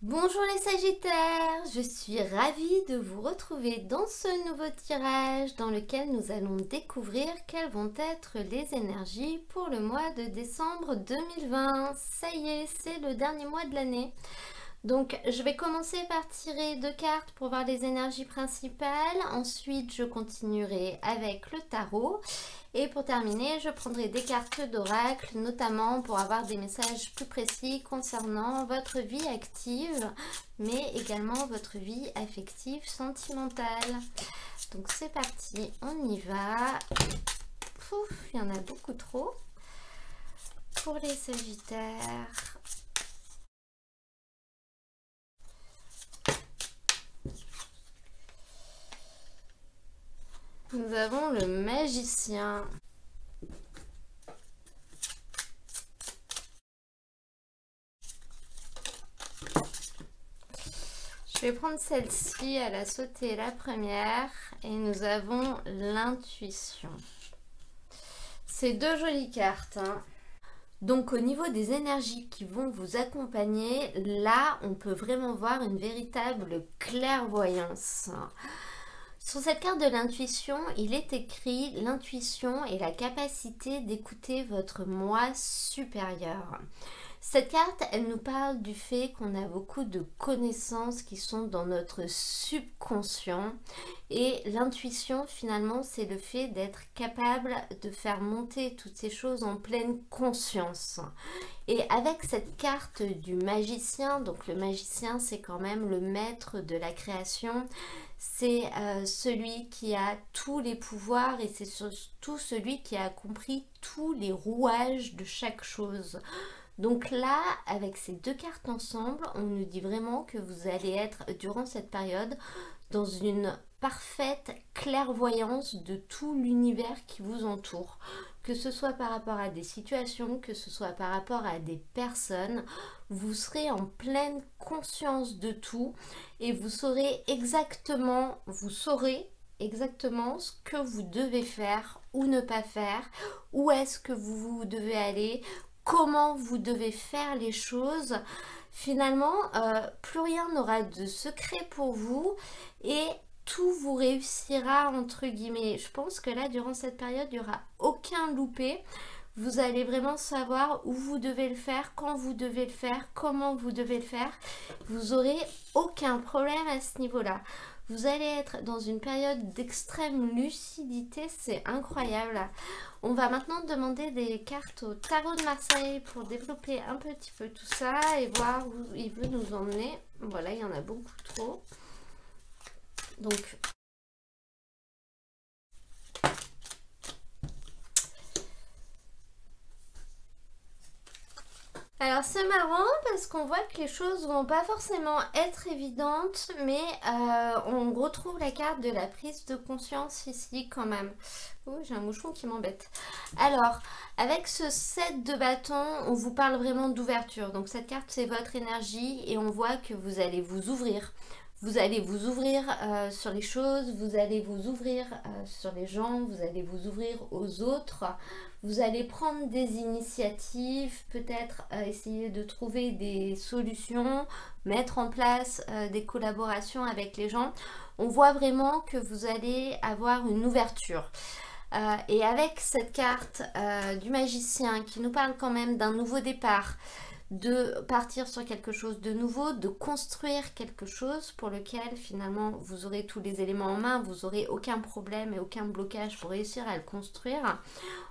Bonjour les Sagittaires, je suis ravie de vous retrouver dans ce nouveau tirage dans lequel nous allons découvrir quelles vont être les énergies pour le mois de décembre 2020. Ça y est, c'est le dernier mois de l'année. Donc je vais commencer par tirer 2 cartes pour voir les énergies principales. Ensuite je continuerai avec le tarot. Et pour terminer, je prendrai des cartes d'oracle, notamment pour avoir des messages plus précis concernant votre vie active, mais également votre vie affective, sentimentale. Donc c'est parti, on y va. Pouf, il y en a beaucoup trop. Pour les Sagittaires, nous avons le magicien. Je vais prendre celle-ci, elle a sauté la première. Et nous avons l'intuition. C'est deux jolies cartes, hein. Donc au niveau des énergies qui vont vous accompagner, là on peut vraiment voir une véritable clairvoyance. Sur cette carte de l'intuition, il est écrit: l'intuition est la capacité d'écouter votre moi supérieur. Cette carte, elle nous parle du fait qu'on a beaucoup de connaissances qui sont dans notre subconscient. Et l'intuition, finalement, c'est le fait d'être capable de faire monter toutes ces choses en pleine conscience. Et avec cette carte du magicien, donc le magicien, c'est quand même le maître de la création. C'est celui qui a tous les pouvoirs et c'est surtout celui qui a compris tous les rouages de chaque chose. Donc là, avec ces deux cartes ensemble, on nous dit vraiment que vous allez être, durant cette période, dans une parfaite clairvoyance de tout l'univers qui vous entoure. Que ce soit par rapport à des situations, que ce soit par rapport à des personnes, vous serez en pleine conscience de tout et vous saurez exactement ce que vous devez faire ou ne pas faire, où est-ce que vous devez aller, comment vous devez faire les choses. Finalement, plus rien n'aura de secret pour vous et tout vous réussira entre guillemets. Je pense que là, durant cette période, il n'y aura aucun loupé. Vous allez vraiment savoir où vous devez le faire, quand vous devez le faire, comment vous devez le faire. Vous n'aurez aucun problème à ce niveau-là. Vous allez être dans une période d'extrême lucidité, c'est incroyable. On va maintenant demander des cartes au tarot de Marseille pour développer un petit peu tout ça et voir où il veut nous emmener. Voilà, il y en a beaucoup trop. Donc, alors c'est marrant parce qu'on voit que les choses vont pas forcément être évidentes, mais on retrouve la carte de la prise de conscience ici quand même. Oh, j'ai un mouchon qui m'embête. Alors, avec ce 7 de bâton, on vous parle vraiment d'ouverture. Donc cette carte, c'est votre énergie et on voit que vous allez vous ouvrir. Vous allez vous ouvrir sur les choses, vous allez vous ouvrir sur les gens, vous allez vous ouvrir aux autres. Vous allez prendre des initiatives, peut-être essayer de trouver des solutions, mettre en place des collaborations avec les gens. On voit vraiment que vous allez avoir une ouverture. Et avec cette carte du magicien qui nous parle quand même d'un nouveau départ, de partir sur quelque chose de nouveau, de construire quelque chose pour lequel finalement vous aurez tous les éléments en main, vous n'aurez aucun problème et aucun blocage pour réussir à le construire.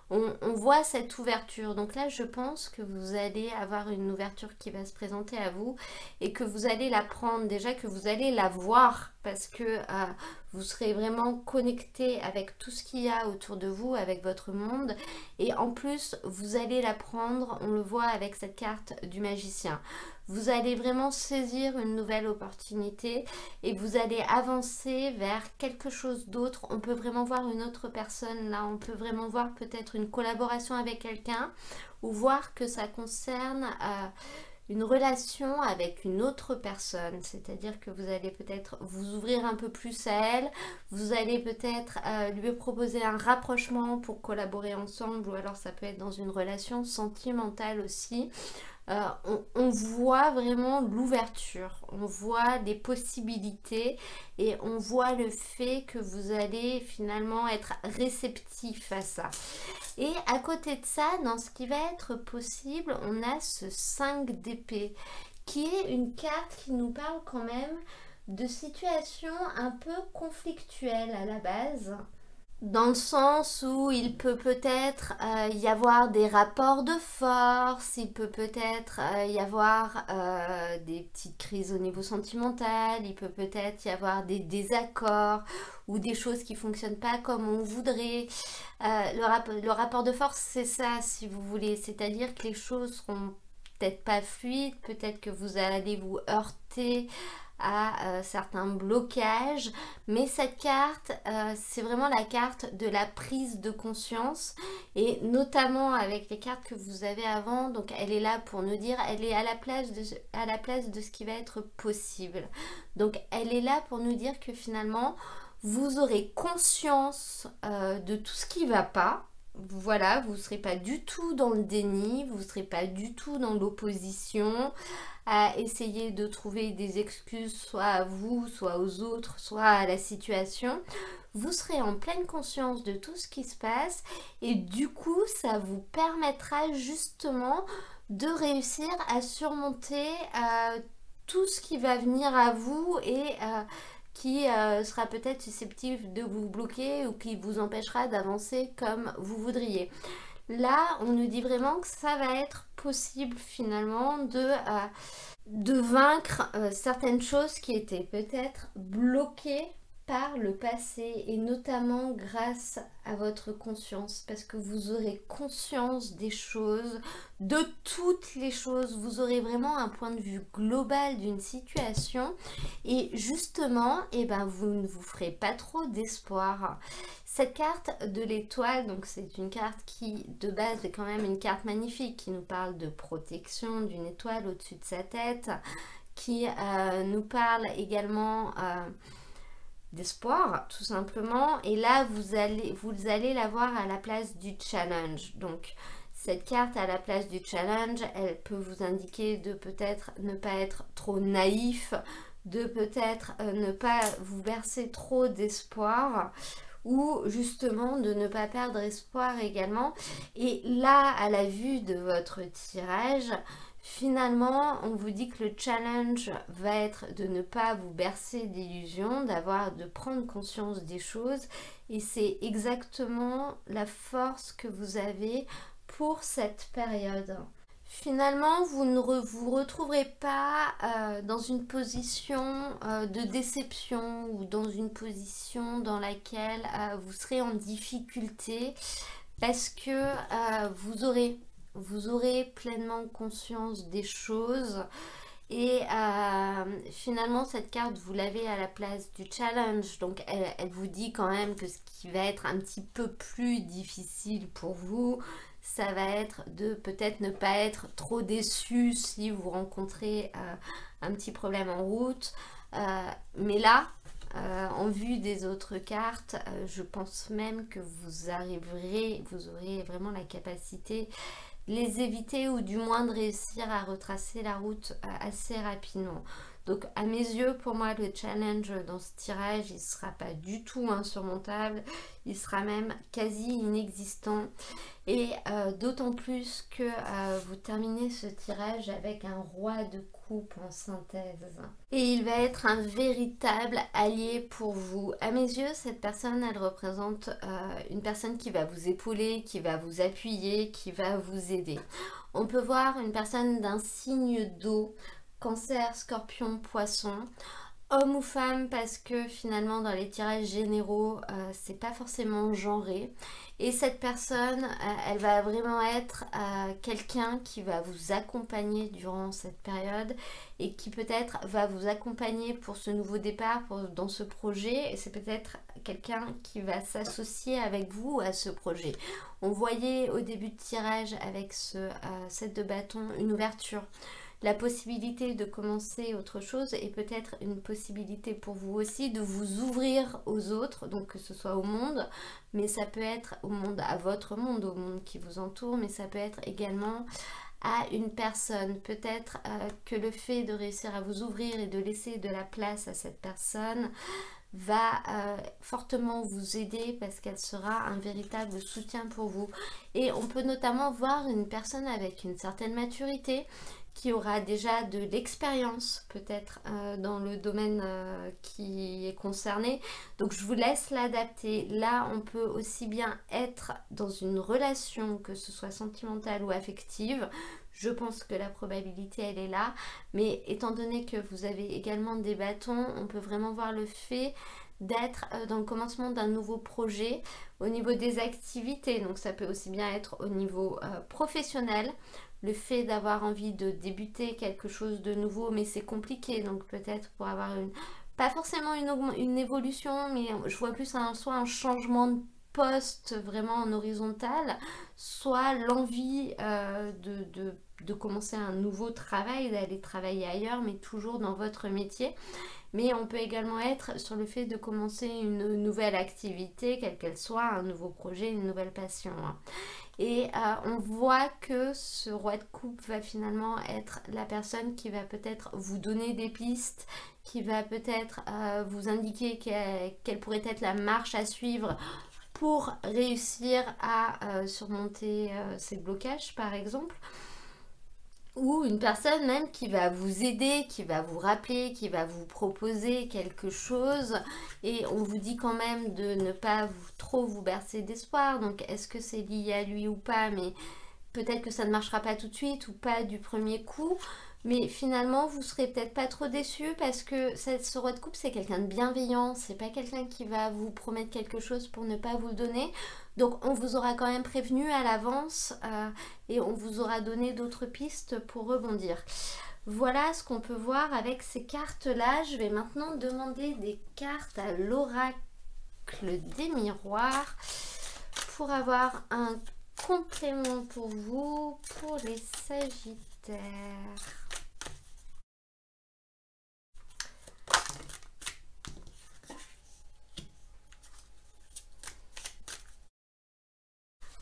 On voit cette ouverture. Donc là, je pense que vous allez avoir une ouverture qui va se présenter à vous et que vous allez la prendre, déjà que vous allez la voir parce que vous serez vraiment connecté avec tout ce qu'il y a autour de vous, avec votre monde. Et en plus, vous allez la prendre, on le voit avec cette carte du magicien. Vous allez vraiment saisir une nouvelle opportunité et vous allez avancer vers quelque chose d'autre. On peut vraiment voir une autre personne là, on peut vraiment voir peut-être une collaboration avec quelqu'un ou voir que ça concerne une relation avec une autre personne, c'est-à-dire que vous allez peut-être vous ouvrir un peu plus à elle, vous allez peut-être lui proposer un rapprochement pour collaborer ensemble ou alors ça peut être dans une relation sentimentale aussi. on voit vraiment l'ouverture, on voit des possibilités et on voit le fait que vous allez finalement être réceptif à ça. Et à côté de ça, dans ce qui va être possible, on a ce 5 d'épée qui est une carte qui nous parle quand même de situations un peu conflictuelles à la base, dans le sens où il peut peut-être y avoir des rapports de force, il peut peut-être y avoir des petites crises au niveau sentimental, il peut peut-être y avoir des désaccords ou des choses qui ne fonctionnent pas comme on voudrait. Le rapport de force, c'est ça, si vous voulez, c'est-à-dire que les choses seront peut-être pas fluides, peut-être que vous allez vous heurter à certains blocages, mais cette carte, c'est vraiment la carte de la prise de conscience, et notamment avec les cartes que vous avez avant, donc elle est là pour nous dire, elle est à la place de ce qui va être possible. Donc elle est là pour nous dire que finalement, vous aurez conscience de tout ce qui ne va pas. Voilà, vous ne serez pas du tout dans le déni, vous ne serez pas du tout dans l'opposition, à essayer de trouver des excuses soit à vous, soit aux autres, soit à la situation. Vous serez en pleine conscience de tout ce qui se passe et du coup, ça vous permettra justement de réussir à surmonter tout ce qui va venir à vous et qui sera peut-être susceptible de vous bloquer ou qui vous empêchera d'avancer comme vous voudriez. Là, on nous dit vraiment que ça va être possible finalement de vaincre certaines choses qui étaient peut-être bloquées par le passé et notamment grâce à votre conscience, parce que vous aurez conscience des choses, de toutes les choses, vous aurez vraiment un point de vue global d'une situation et justement, vous ne vous ferez pas trop d'espoir. Cette carte de l'étoile, donc c'est une carte qui de base est quand même une carte magnifique qui nous parle de protection, d'une étoile au-dessus de sa tête, qui nous parle également d'espoir tout simplement, et là vous allez la voir à la place du challenge. Donc cette carte à la place du challenge, elle peut vous indiquer de peut-être ne pas être trop naïf, de peut-être ne pas vous verser trop d'espoir, ou justement de ne pas perdre espoir également. Et là, à la vue de votre tirage, finalement, on vous dit que le challenge va être de ne pas vous bercer d'illusions, de prendre conscience des choses. Et c'est exactement la force que vous avez pour cette période. Finalement, vous ne vous retrouverez pas dans une position de déception ou dans une position dans laquelle vous serez en difficulté, parce que vous aurez pleinement conscience des choses. Et finalement, cette carte, vous l'avez à la place du challenge. Donc, elle vous dit quand même que ce qui va être un petit peu plus difficile pour vous, ça va être de peut-être ne pas être trop déçu si vous rencontrez un petit problème en route. Mais là, en vue des autres cartes, je pense même que vous aurez vraiment la capacité de les éviter ou du moins de réussir à retracer la route assez rapidement. Donc à mes yeux, pour moi, le challenge dans ce tirage, il ne sera pas du tout insurmontable, il sera même quasi inexistant. Et d'autant plus que vous terminez ce tirage avec un roi de coupe en synthèse. Et il va être un véritable allié pour vous. À mes yeux, cette personne, elle représente une personne qui va vous épauler, qui va vous appuyer, qui va vous aider. On peut voir une personne d'un signe d'eau, Cancer, Scorpion, Poisson, homme ou femme, parce que finalement dans les tirages généraux c'est pas forcément genré, et cette personne elle va vraiment être quelqu'un qui va vous accompagner durant cette période et qui peut-être va vous accompagner pour ce nouveau départ dans ce projet, et c'est peut-être quelqu'un qui va s'associer avec vous à ce projet. On voyait au début de tirage avec ce set de bâtons une ouverture, la possibilité de commencer autre chose, et peut-être une possibilité pour vous aussi de vous ouvrir aux autres, donc que ce soit au monde, mais ça peut être au monde, à votre monde, au monde qui vous entoure, mais ça peut être également à une personne. Peut-être que le fait de réussir à vous ouvrir et de laisser de la place à cette personne va fortement vous aider parce qu'elle sera un véritable soutien pour vous. Et on peut notamment voir une personne avec une certaine maturité qui aura déjà de l'expérience peut-être dans le domaine qui est concerné. Donc je vous laisse l'adapter. Là, on peut aussi bien être dans une relation, que ce soit sentimentale ou affective. Je pense que la probabilité, elle est là. Mais étant donné que vous avez également des bâtons, on peut vraiment voir le fait d'être dans le commencement d'un nouveau projet au niveau des activités. Donc ça peut aussi bien être au niveau professionnel, le fait d'avoir envie de débuter quelque chose de nouveau, mais c'est compliqué, donc peut-être pour avoir pas forcément une évolution, mais je vois plus soit un changement de poste vraiment en horizontal, soit l'envie de commencer un nouveau travail, d'aller travailler ailleurs, mais toujours dans votre métier. Mais on peut également être sur le fait de commencer une nouvelle activité, quelle qu'elle soit, un nouveau projet, une nouvelle passion. Et on voit que ce roi de coupe va finalement être la personne qui va peut-être vous donner des pistes, qui va peut-être vous indiquer quelle pourrait être la marche à suivre pour réussir à surmonter ces blocages par exemple. Ou une personne même qui va vous aider, qui va vous rappeler, qui va vous proposer quelque chose. Et on vous dit quand même de ne pas trop vous bercer d'espoir. Donc est-ce que c'est lié à lui ou pas? Mais peut-être que ça ne marchera pas tout de suite ou pas du premier coup. Mais finalement, vous serez peut-être pas trop déçus parce que ce roi de coupe, c'est quelqu'un de bienveillant. C'est pas quelqu'un qui va vous promettre quelque chose pour ne pas vous le donner. Donc on vous aura quand même prévenu à l'avance et on vous aura donné d'autres pistes pour rebondir. Voilà ce qu'on peut voir avec ces cartes-là. Je vais maintenant demander des cartes à l'oracle des miroirs pour avoir un complément pour vous, pour les Sagittaires.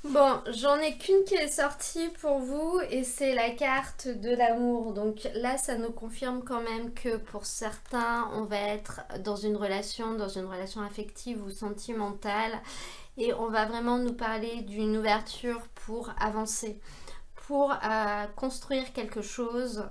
Bon, j'en ai qu'une qui est sortie pour vous et c'est la carte de l'amour. Donc là, ça nous confirme quand même que pour certains, on va être dans une relation affective ou sentimentale et on va vraiment nous parler d'une ouverture pour avancer, pour construire quelque chose.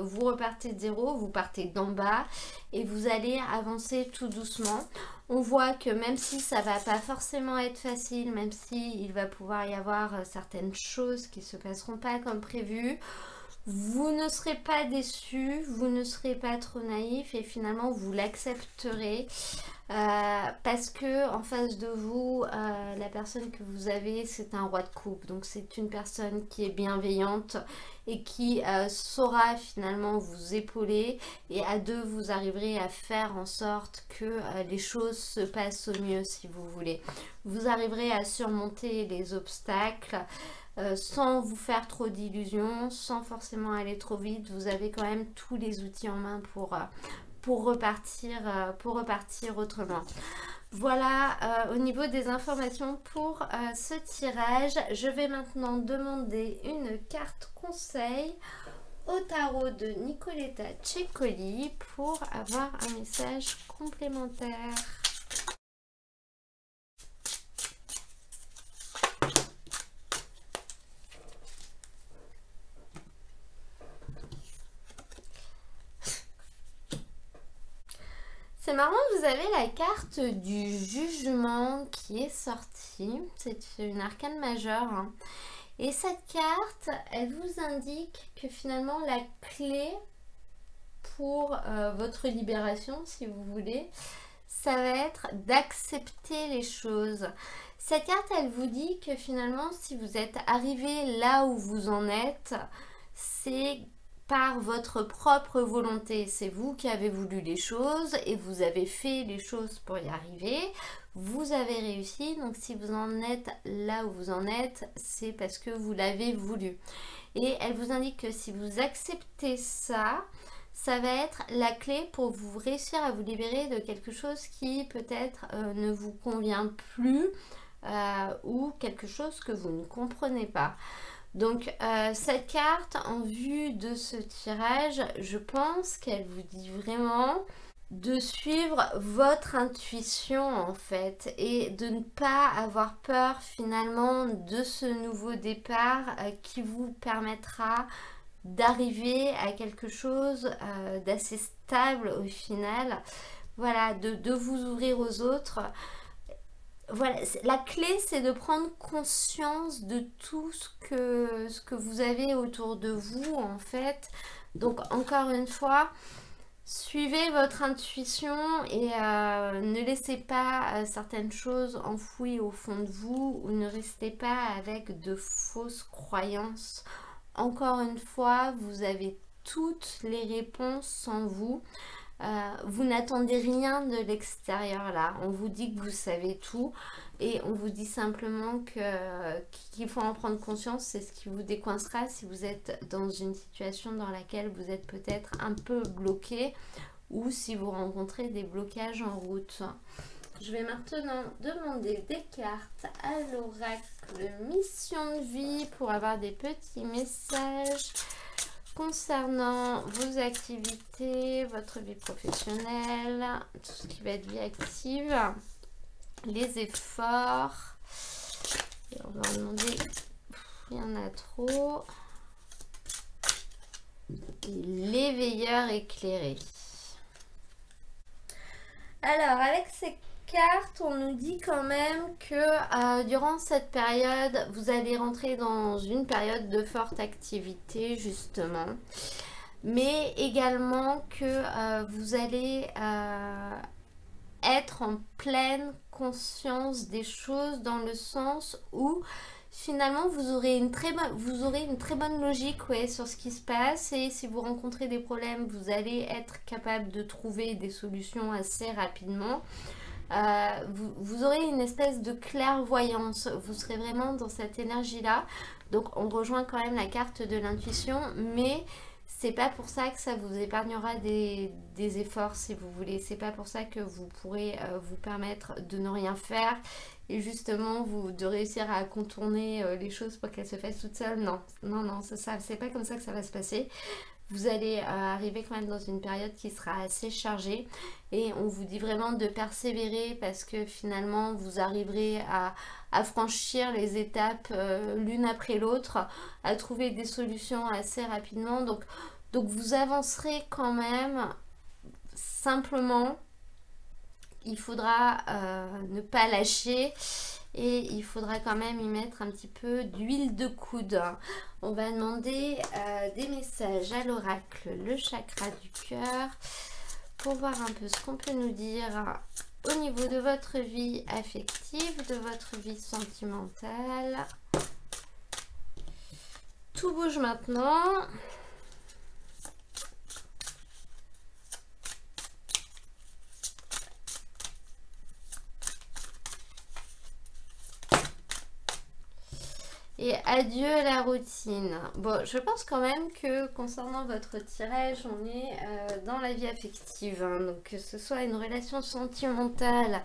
Vous repartez de zéro, vous partez d'en bas et vous allez avancer tout doucement. On voit que même si ça va pas forcément être facile, même si il va pouvoir y avoir certaines choses qui se passeront pas comme prévu, vous ne serez pas déçus, vous ne serez pas trop naïf et finalement vous l'accepterez parce que en face de vous, la personne que vous avez, c'est un roi de coupe. Donc c'est une personne qui est bienveillante et qui saura finalement vous épauler et à deux vous arriverez à faire en sorte que les choses se passent au mieux si vous voulez. Vous arriverez à surmonter les obstacles sans vous faire trop d'illusions, sans forcément aller trop vite. Vous avez quand même tous les outils en main pour repartir autrement. Voilà au niveau des informations pour ce tirage. Je vais maintenant demander une carte conseil au tarot de Nicoletta Ceccoli pour avoir un message complémentaire. C'est marrant, vous avez la carte du jugement qui est sortie. C'est une arcane majeure. Hein. Et cette carte, elle vous indique que finalement la clé pour votre libération, si vous voulez, ça va être d'accepter les choses. Cette carte, elle vous dit que finalement, si vous êtes arrivé là où vous en êtes, c'est par votre propre volonté. C'est vous qui avez voulu les choses et vous avez fait les choses pour y arriver. Vous avez réussi, donc si vous en êtes là où vous en êtes, c'est parce que vous l'avez voulu. Et elle vous indique que si vous acceptez ça, ça va être la clé pour vous réussir à vous libérer de quelque chose qui peut-être ne vous convient plus ou quelque chose que vous ne comprenez pas. Donc cette carte, en vue de ce tirage, je pense qu'elle vous dit vraiment de suivre votre intuition en fait et de ne pas avoir peur finalement de ce nouveau départ qui vous permettra d'arriver à quelque chose d'assez stable au final. Voilà, de vous ouvrir aux autres. Voilà, la clé c'est de prendre conscience de tout ce que vous avez autour de vous en fait. Donc encore une fois, suivez votre intuition et ne laissez pas certaines choses enfouies au fond de vous ou ne restez pas avec de fausses croyances. Encore une fois, vous avez toutes les réponses en vous. Vous n'attendez rien de l'extérieur là. On vous dit que vous savez tout et on vous dit simplement qu'il faut en prendre conscience. C'est ce qui vous décoincera si vous êtes dans une situation dans laquelle vous êtes peut-être un peu bloqué ou si vous rencontrez des blocages en route. Je vais maintenant demander des cartes à l'oracle Mission de vie pour avoir des petits messages concernant vos activités, votre vie professionnelle, tout ce qui va être vie active, les efforts. Et on va demander, il y en a trop, l'éveilleur éclairé. Alors, avec ces cartes, on nous dit quand même que durant cette période, vous allez rentrer dans une période de forte activité, justement. Mais également que vous allez être en pleine conscience des choses dans le sens où finalement vous aurez une très bonne logique ouais, sur ce qui se passe et si vous rencontrez des problèmes, vous allez être capable de trouver des solutions assez rapidement. Vous aurez une espèce de clairvoyance, vous serez vraiment dans cette énergie là, donc on rejoint quand même la carte de l'intuition, mais c'est pas pour ça que ça vous épargnera des efforts si vous voulez, c'est pas pour ça que vous pourrez vous permettre de ne rien faire et justement de réussir à contourner les choses pour qu'elles se fassent toutes seules. Non, c'est pas comme ça que ça va se passer. Vous allez arriver quand même dans une période qui sera assez chargée et on vous dit vraiment de persévérer parce que finalement vous arriverez à franchir les étapes l'une après l'autre, à trouver des solutions assez rapidement. Donc vous avancerez quand même. Simplement, il faudra ne pas lâcher. Et il faudra quand même y mettre un petit peu d'huile de coude. On va demander des messages à l'oracle, le chakra du cœur, pour voir un peu ce qu'on peut nous dire au niveau de votre vie affective, de votre vie sentimentale. Tout bouge maintenant. Et adieu la routine. Bon, je pense quand même que concernant votre tirage, on est dans la vie affective. Hein, donc que ce soit une relation sentimentale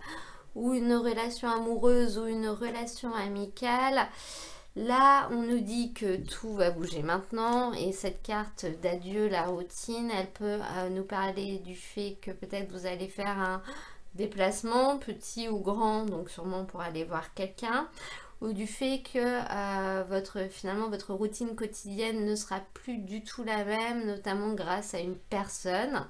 ou une relation amoureuse ou une relation amicale, là on nous dit que tout va bouger maintenant. Et cette carte d'adieu la routine, elle peut nous parler du fait que peut-être vous allez faire un déplacement, petit ou grand, donc sûrement pour aller voir quelqu'un, ou du fait que finalement votre routine quotidienne ne sera plus du tout la même, notamment grâce à une personne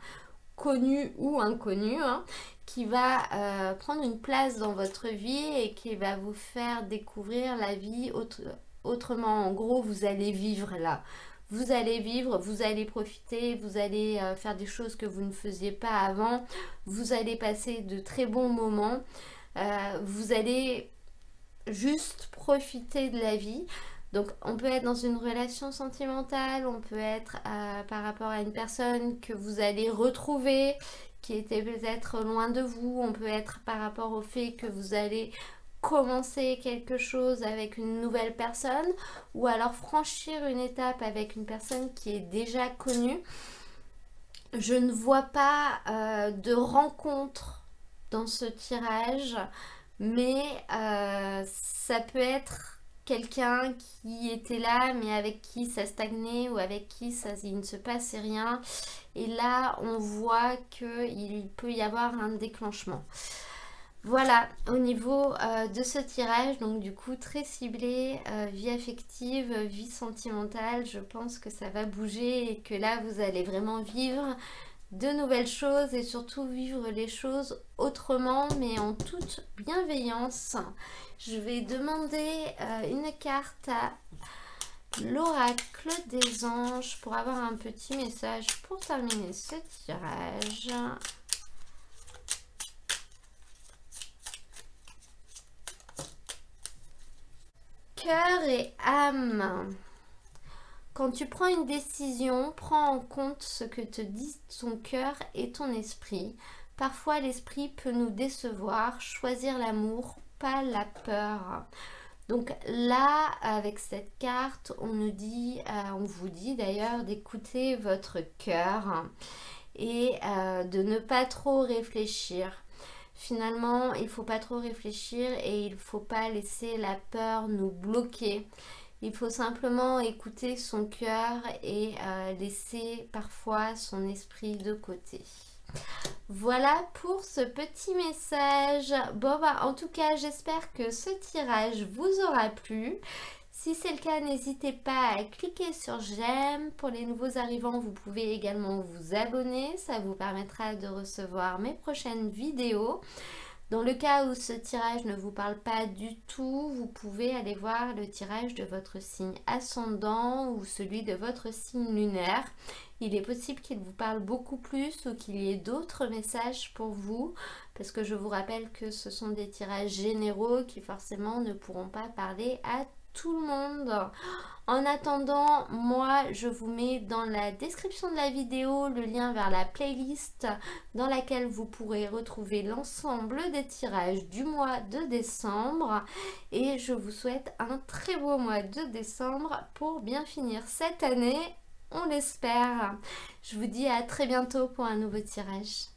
connue ou inconnue hein, qui va prendre une place dans votre vie et qui va vous faire découvrir la vie autrement. En gros, vous allez vivre là. Vous allez vivre, vous allez profiter, vous allez faire des choses que vous ne faisiez pas avant, vous allez passer de très bons moments, vous allez juste profiter de la vie. Donc on peut être dans une relation sentimentale, on peut être par rapport à une personne que vous allez retrouver, qui était peut-être loin de vous, on peut être par rapport au fait que vous allez commencer quelque chose avec une nouvelle personne ou alors franchir une étape avec une personne qui est déjà connue. Je ne vois pas de rencontre dans ce tirage, mais ça peut être quelqu'un qui était là mais avec qui ça stagnait ou avec qui il ne se passait rien. Et là, on voit qu'il peut y avoir un déclenchement. Voilà, au niveau de ce tirage, donc du coup très ciblé, vie affective, vie sentimentale, je pense que ça va bouger et que là vous allez vraiment vivre de nouvelles choses et surtout vivre les choses autrement mais en toute bienveillance. Je vais demander une carte à l'oracle des anges pour avoir un petit message pour terminer ce tirage. Cœur et âme. Quand tu prends une décision, prends en compte ce que te dit ton cœur et ton esprit. Parfois, l'esprit peut nous décevoir. Choisir l'amour, pas la peur. Donc là, avec cette carte, on vous dit d'ailleurs d'écouter votre cœur et de ne pas trop réfléchir. Finalement, il ne faut pas trop réfléchir et il ne faut pas laisser la peur nous bloquer. Il faut simplement écouter son cœur et laisser parfois son esprit de côté. Voilà pour ce petit message. Bon, en tout cas, j'espère que ce tirage vous aura plu. Si c'est le cas, n'hésitez pas à cliquer sur j'aime. Pour les nouveaux arrivants, vous pouvez également vous abonner. Ça vous permettra de recevoir mes prochaines vidéos. Dans le cas où ce tirage ne vous parle pas du tout, vous pouvez aller voir le tirage de votre signe ascendant ou celui de votre signe lunaire. Il est possible qu'il vous parle beaucoup plus ou qu'il y ait d'autres messages pour vous, parce que je vous rappelle que ce sont des tirages généraux qui forcément ne pourront pas parler à tout le monde. En attendant, moi je vous mets dans la description de la vidéo le lien vers la playlist dans laquelle vous pourrez retrouver l'ensemble des tirages du mois de décembre, et je vous souhaite un très beau mois de décembre pour bien finir cette année, on l'espère. Je vous dis à très bientôt pour un nouveau tirage.